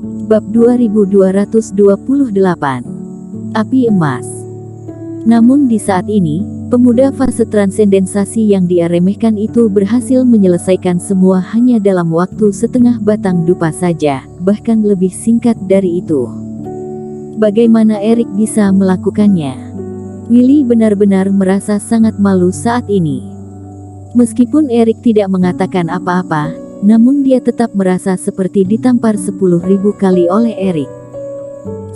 Bab 2228. Api emas. Namun di saat ini, pemuda fase transendensasi yang dia remehkan itu berhasil menyelesaikan semua hanya dalam waktu setengah batang dupa saja, bahkan lebih singkat dari itu. Bagaimana Erik bisa melakukannya? Willy benar-benar merasa sangat malu saat ini. Meskipun Erik tidak mengatakan apa-apa, namun dia tetap merasa seperti ditampar 10.000 kali oleh Erik.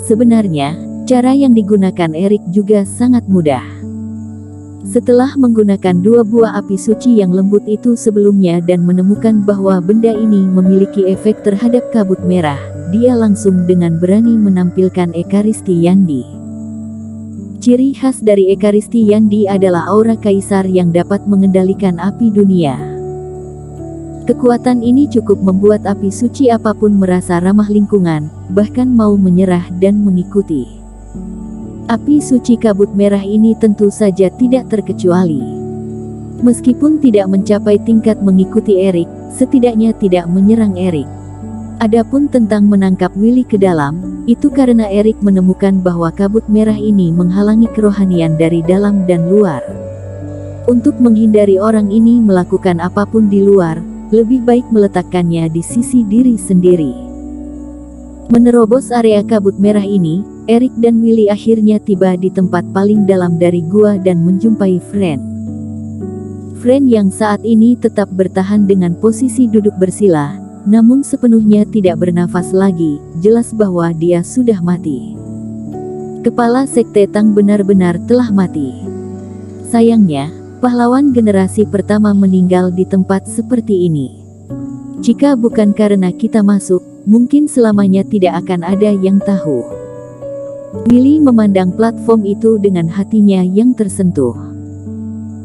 Sebenarnya, cara yang digunakan Erik juga sangat mudah. Setelah menggunakan 2 buah api suci yang lembut itu sebelumnya dan menemukan bahwa benda ini memiliki efek terhadap kabut merah, dia langsung dengan berani menampilkan Ekaristi Yandi. Ciri khas dari Ekaristi Yandi adalah aura kaisar yang dapat mengendalikan api dunia. Kekuatan ini cukup membuat api suci apapun merasa ramah lingkungan, bahkan mau menyerah dan mengikuti. Api suci kabut merah ini tentu saja tidak terkecuali. Meskipun tidak mencapai tingkat mengikuti Erik, setidaknya tidak menyerang Erik. Adapun tentang menangkap Willy ke dalam, itu karena Erik menemukan bahwa kabut merah ini menghalangi kerohanian dari dalam dan luar. Untuk menghindari orang ini melakukan apapun di luar, lebih baik meletakkannya di sisi diri sendiri. Menerobos area kabut merah ini, Erik dan Willy akhirnya tiba di tempat paling dalam dari gua dan menjumpai Fren. Fren yang saat ini tetap bertahan dengan posisi duduk bersila, namun sepenuhnya tidak bernafas lagi, jelas bahwa dia sudah mati. Kepala Sekte Tang benar-benar telah mati. Sayangnya, pahlawan generasi pertama meninggal di tempat seperti ini. Jika bukan karena kita masuk, mungkin selamanya tidak akan ada yang tahu. Willy memandang platform itu dengan hatinya yang tersentuh.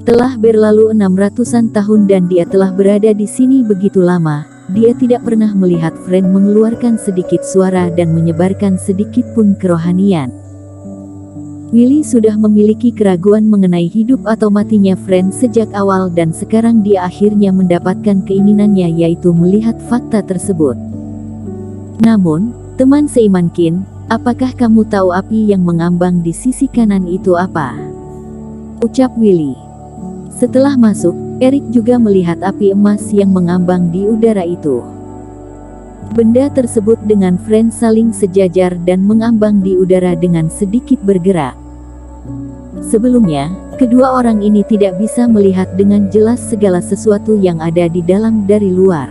Telah berlalu 600-an tahun dan dia telah berada di sini begitu lama, dia tidak pernah melihat Fren mengeluarkan sedikit suara dan menyebarkan sedikit pun kerohanian. Willy sudah memiliki keraguan mengenai hidup atau matinya Fren sejak awal dan sekarang dia akhirnya mendapatkan keinginannya yaitu melihat fakta tersebut. Namun, teman seiman Qin, apakah kamu tahu api yang mengambang di sisi kanan itu apa? Ucap Willy. Setelah masuk, Erik juga melihat api emas yang mengambang di udara itu. Benda tersebut dengan Fren saling sejajar dan mengambang di udara dengan sedikit bergerak. Sebelumnya, kedua orang ini tidak bisa melihat dengan jelas segala sesuatu yang ada di dalam dari luar.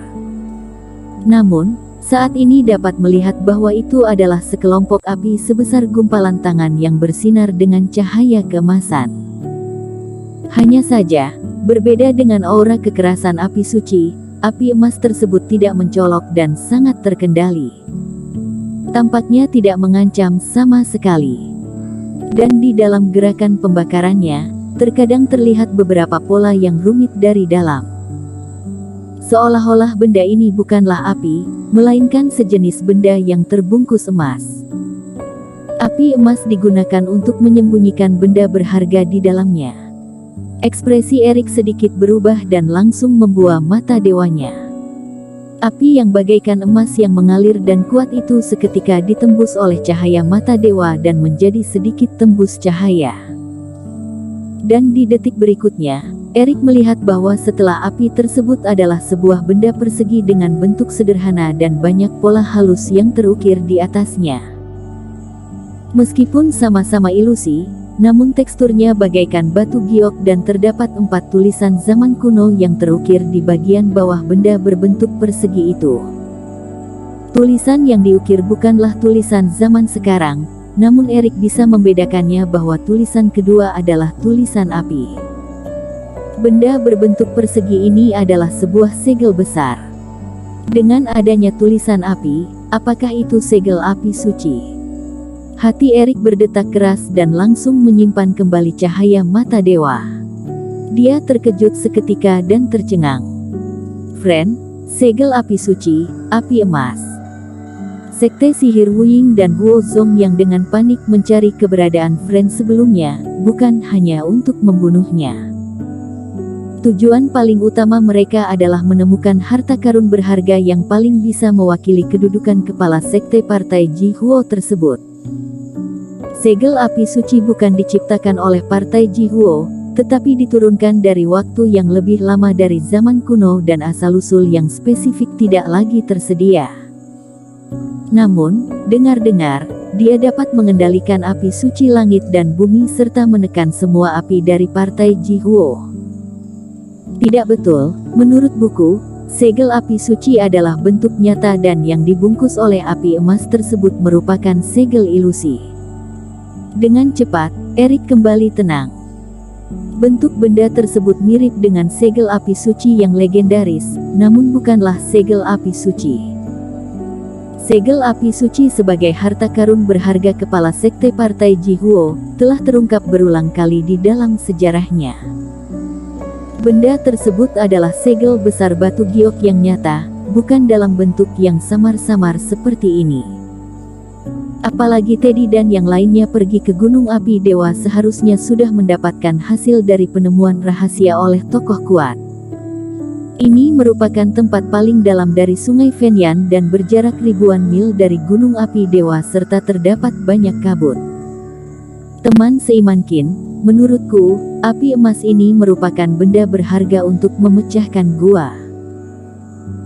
Namun, saat ini dapat melihat bahwa itu adalah sekelompok api sebesar gumpalan tangan yang bersinar dengan cahaya keemasan. Hanya saja, berbeda dengan aura kekerasan api suci, api emas tersebut tidak mencolok dan sangat terkendali. Tampaknya tidak mengancam sama sekali. Dan di dalam gerakan pembakarannya, terkadang terlihat beberapa pola yang rumit dari dalam. Seolah-olah benda ini bukanlah api, melainkan sejenis benda yang terbungkus emas. Api emas digunakan untuk menyembunyikan benda berharga di dalamnya. Ekspresi Erik sedikit berubah dan langsung membuah mata dewanya. Api yang bagaikan emas yang mengalir dan kuat itu seketika ditembus oleh cahaya mata dewa dan menjadi sedikit tembus cahaya. Dan di detik berikutnya, Erik melihat bahwa setelah api tersebut adalah sebuah benda persegi dengan bentuk sederhana dan banyak pola halus yang terukir di atasnya. Meskipun sama-sama ilusi, namun teksturnya bagaikan batu giok dan terdapat 4 tulisan zaman kuno yang terukir di bagian bawah benda berbentuk persegi itu. Tulisan yang diukir bukanlah tulisan zaman sekarang, namun Erik bisa membedakannya bahwa tulisan kedua adalah tulisan api. Benda berbentuk persegi ini adalah sebuah segel besar. Dengan adanya tulisan api, apakah itu segel api suci? Hati Erik berdetak keras dan langsung menyimpan kembali cahaya mata dewa. Dia terkejut seketika dan tercengang. Fren, segel api suci, api emas. Sekte sihir Wuying dan Huo Zong yang dengan panik mencari keberadaan Fren sebelumnya, bukan hanya untuk membunuhnya. Tujuan paling utama mereka adalah menemukan harta karun berharga yang paling bisa mewakili kedudukan kepala sekte partai Jihuo tersebut. Segel api suci bukan diciptakan oleh partai Jihuo, tetapi diturunkan dari waktu yang lebih lama dari zaman kuno dan asal-usul yang spesifik tidak lagi tersedia. Namun, dengar-dengar, dia dapat mengendalikan api suci langit dan bumi serta menekan semua api dari partai Jihuo. Tidak betul, menurut buku, segel api suci adalah bentuk nyata dan yang dibungkus oleh api emas tersebut merupakan segel ilusi. Dengan cepat, Erik kembali tenang. Bentuk benda tersebut mirip dengan segel api suci yang legendaris, namun bukanlah segel api suci. Segel api suci sebagai harta karun berharga kepala sekte partai Jihuo, telah terungkap berulang kali di dalam sejarahnya. Benda tersebut adalah segel besar batu giok yang nyata, bukan dalam bentuk yang samar-samar seperti ini. Apalagi Teddy dan yang lainnya pergi ke Gunung Api Dewa seharusnya sudah mendapatkan hasil dari penemuan rahasia oleh tokoh kuat. Ini merupakan tempat paling dalam dari Sungai Fenyan dan berjarak ribuan mil dari Gunung Api Dewa serta terdapat banyak kabut. Teman seiman Qin, menurutku, api emas ini merupakan benda berharga untuk memecahkan gua.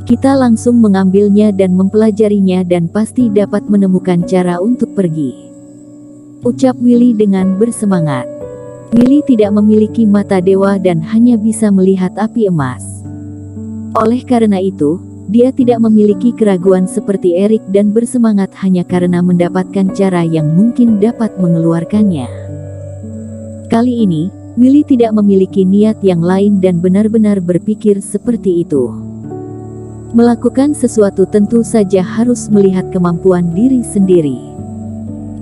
Kita langsung mengambilnya dan mempelajarinya dan pasti dapat menemukan cara untuk pergi. Ucap Willy dengan bersemangat. Willy tidak memiliki mata dewa dan hanya bisa melihat api emas. Oleh karena itu, dia tidak memiliki keraguan seperti Erik dan bersemangat hanya karena mendapatkan cara yang mungkin dapat mengeluarkannya. Kali ini, Willy tidak memiliki niat yang lain dan benar-benar berpikir seperti itu. Melakukan sesuatu tentu saja harus melihat kemampuan diri sendiri.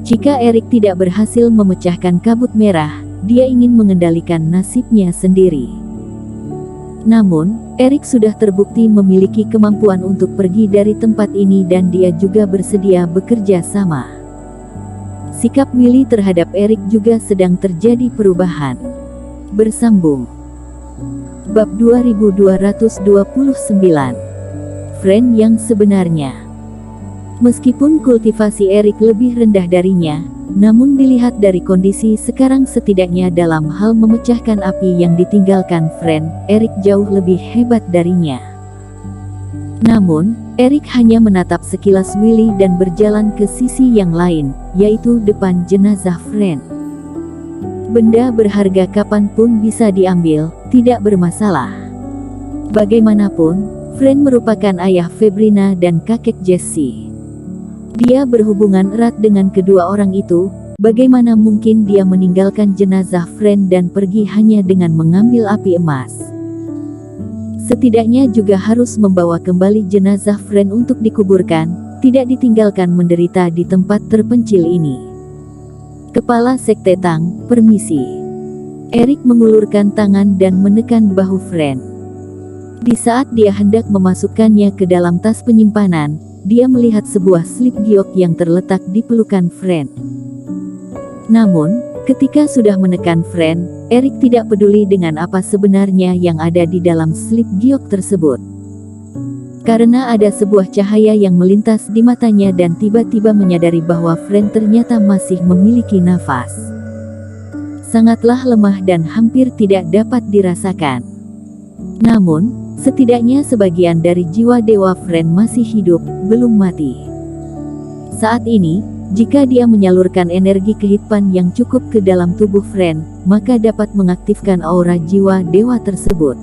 Jika Erik tidak berhasil memecahkan kabut merah, dia ingin mengendalikan nasibnya sendiri. Namun, Erik sudah terbukti memiliki kemampuan untuk pergi dari tempat ini dan dia juga bersedia bekerja sama. Sikap Willy terhadap Erik juga sedang terjadi perubahan. Bersambung. Bab 2229. Friend yang sebenarnya. Meskipun kultivasi Erik lebih rendah darinya, namun dilihat dari kondisi sekarang setidaknya dalam hal memecahkan api yang ditinggalkan Friend, Erik jauh lebih hebat darinya. Namun, Erik hanya menatap sekilas Willy dan berjalan ke sisi yang lain, yaitu depan jenazah Friend. Benda berharga kapanpun bisa diambil, tidak bermasalah. Bagaimanapun, Friend merupakan ayah Febrina dan kakek Jesse. Dia berhubungan erat dengan kedua orang itu, bagaimana mungkin dia meninggalkan jenazah Friend dan pergi hanya dengan mengambil api emas. Setidaknya juga harus membawa kembali jenazah Friend untuk dikuburkan, tidak ditinggalkan menderita di tempat terpencil ini. Kepala Sekte Tang, permisi. Erik mengulurkan tangan dan menekan bahu Friend. Di saat dia hendak memasukkannya ke dalam tas penyimpanan, dia melihat sebuah slip giok yang terletak di pelukan Friend. Namun, ketika sudah menekan Friend, Erik tidak peduli dengan apa sebenarnya yang ada di dalam slip giok tersebut. Karena ada sebuah cahaya yang melintas di matanya dan tiba-tiba menyadari bahwa Friend ternyata masih memiliki nafas. Sangatlah lemah dan hampir tidak dapat dirasakan. Namun, setidaknya sebagian dari jiwa dewa Friend masih hidup, belum mati. Saat ini, jika dia menyalurkan energi kehidupan yang cukup ke dalam tubuh Friend, maka dapat mengaktifkan aura jiwa dewa tersebut.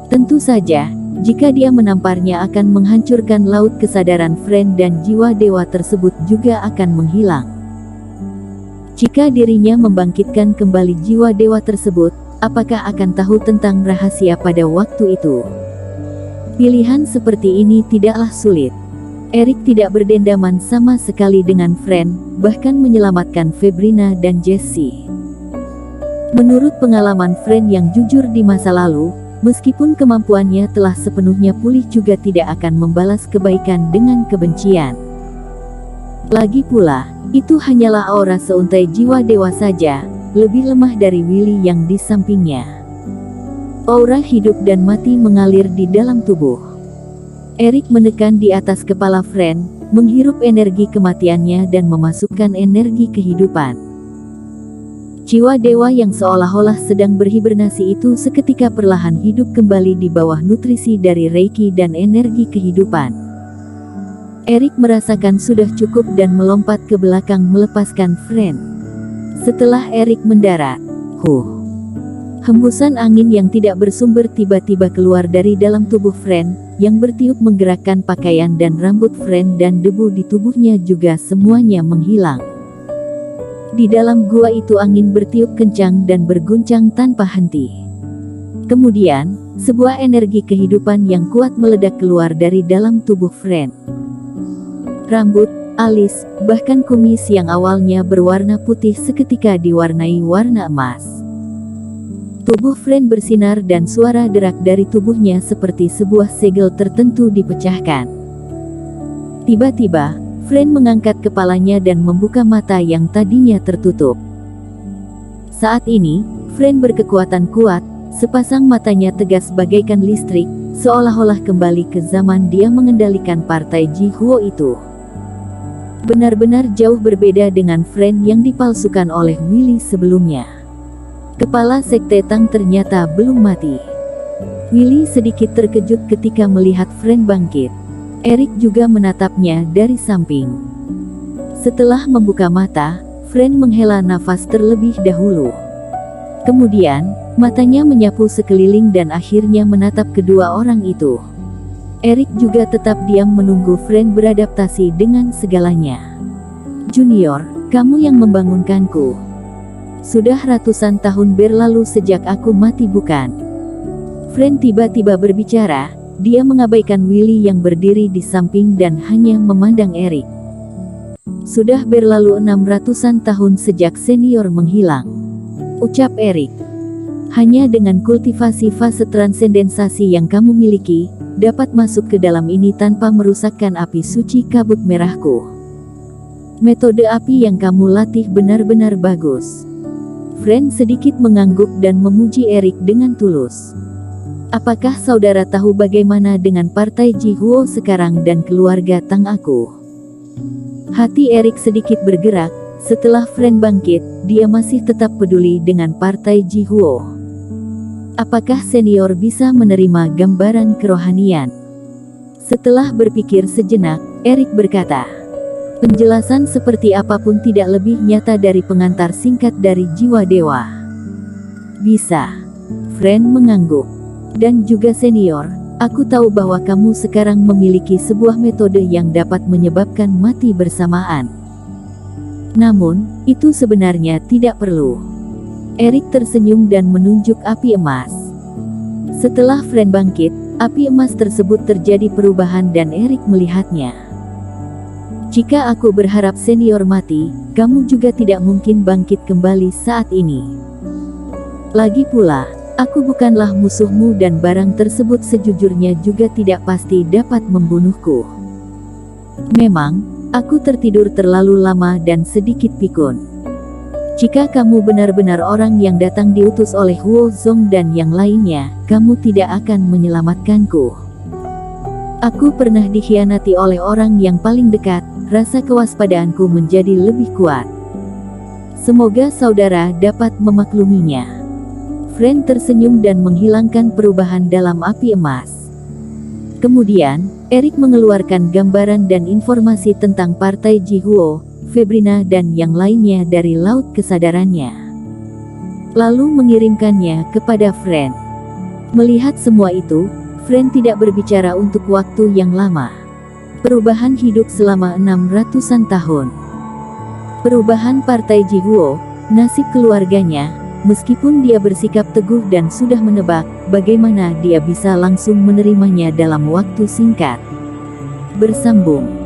Tentu saja, jika dia menamparnya akan menghancurkan laut kesadaran Friend dan jiwa dewa tersebut juga akan menghilang. Jika dirinya membangkitkan kembali jiwa dewa tersebut, apakah akan tahu tentang rahasia pada waktu itu? Pilihan seperti ini tidaklah sulit. Erik tidak berdendaman sama sekali dengan Friend, bahkan menyelamatkan Febrina dan Jesse. Menurut pengalaman Friend yang jujur di masa lalu, meskipun kemampuannya telah sepenuhnya pulih juga tidak akan membalas kebaikan dengan kebencian. Lagi pula, itu hanyalah aura seuntai jiwa dewa saja, lebih lemah dari Willy yang di sampingnya. Aura hidup dan mati mengalir di dalam tubuh. Erik menekan di atas kepala Fren, menghirup energi kematiannya dan memasukkan energi kehidupan. Jiwa dewa yang seolah-olah sedang berhibernasi itu seketika perlahan hidup kembali di bawah nutrisi dari Reiki dan energi kehidupan. Erik merasakan sudah cukup dan melompat ke belakang melepaskan Fren. Setelah Erik mendarat, hembusan angin yang tidak bersumber tiba-tiba keluar dari dalam tubuh Fren, yang bertiup menggerakkan pakaian dan rambut Fren, dan debu di tubuhnya juga semuanya menghilang. Di dalam gua itu angin bertiup kencang dan berguncang tanpa henti. Kemudian, sebuah energi kehidupan yang kuat meledak keluar dari dalam tubuh Fren. Rambut, alis, bahkan kumis yang awalnya berwarna putih seketika diwarnai warna emas. Tubuh Fren bersinar dan suara derak dari tubuhnya seperti sebuah segel tertentu dipecahkan. Tiba-tiba, Fren mengangkat kepalanya dan membuka mata yang tadinya tertutup. Saat ini, Fren berkekuatan kuat, sepasang matanya tegas bagaikan listrik, seolah-olah kembali ke zaman dia mengendalikan partai Jihuo itu. Benar-benar jauh berbeda dengan Fren yang dipalsukan oleh Willy sebelumnya. Kepala Sekte Tang ternyata belum mati. Willy sedikit terkejut ketika melihat Fren bangkit. Erik juga menatapnya dari samping. Setelah membuka mata, Fren menghela nafas terlebih dahulu. Kemudian, matanya menyapu sekeliling dan akhirnya menatap kedua orang itu. Erik juga tetap diam menunggu Fren beradaptasi dengan segalanya. Junior, kamu yang membangunkanku. Sudah ratusan tahun berlalu sejak aku mati bukan? Fren tiba-tiba berbicara, dia mengabaikan Willy yang berdiri di samping dan hanya memandang Erik. Sudah berlalu 600-an tahun sejak senior menghilang, ucap Erik. Hanya dengan kultivasi fase transendensasi yang kamu miliki, dapat masuk ke dalam ini tanpa merusakkan api suci kabut merahku. Metode api yang kamu latih benar-benar bagus. Fren sedikit mengangguk dan memuji Erik dengan tulus. Apakah saudara tahu bagaimana dengan partai Jihuo sekarang dan keluarga Tang aku? Hati Erik sedikit bergerak, setelah Fren bangkit, dia masih tetap peduli dengan partai Jihuo. Apakah senior bisa menerima gambaran kerohanian? Setelah berpikir sejenak, Erik berkata, penjelasan seperti apapun tidak lebih nyata dari pengantar singkat dari jiwa dewa. Bisa. Fren mengangguk. Dan juga senior, aku tahu bahwa kamu sekarang memiliki sebuah metode yang dapat menyebabkan mati bersamaan. Namun, itu sebenarnya tidak perlu. Erik tersenyum dan menunjuk api emas. Setelah Fren bangkit, api emas tersebut terjadi perubahan dan Erik melihatnya. Jika aku berharap senior mati, kamu juga tidak mungkin bangkit kembali saat ini. Lagi pula, aku bukanlah musuhmu dan barang tersebut sejujurnya juga tidak pasti dapat membunuhku. Memang, aku tertidur terlalu lama dan sedikit pikun. Jika kamu benar-benar orang yang datang diutus oleh Huo Zong dan yang lainnya, kamu tidak akan menyelamatkanku. Aku pernah dikhianati oleh orang yang paling dekat. Rasa kewaspadaanku menjadi lebih kuat. Semoga saudara dapat memakluminya. Fren tersenyum dan menghilangkan perubahan dalam api emas. Kemudian, Erik mengeluarkan gambaran dan informasi tentang partai Jihuo, Febrina dan yang lainnya dari laut kesadarannya. Lalu mengirimkannya kepada Fren. Melihat semua itu, Fren tidak berbicara untuk waktu yang lama. Perubahan hidup selama 600-an tahun. Perubahan partai Jihuo, nasib keluarganya, meskipun dia bersikap teguh dan sudah menebak, bagaimana dia bisa langsung menerimanya dalam waktu singkat. Bersambung.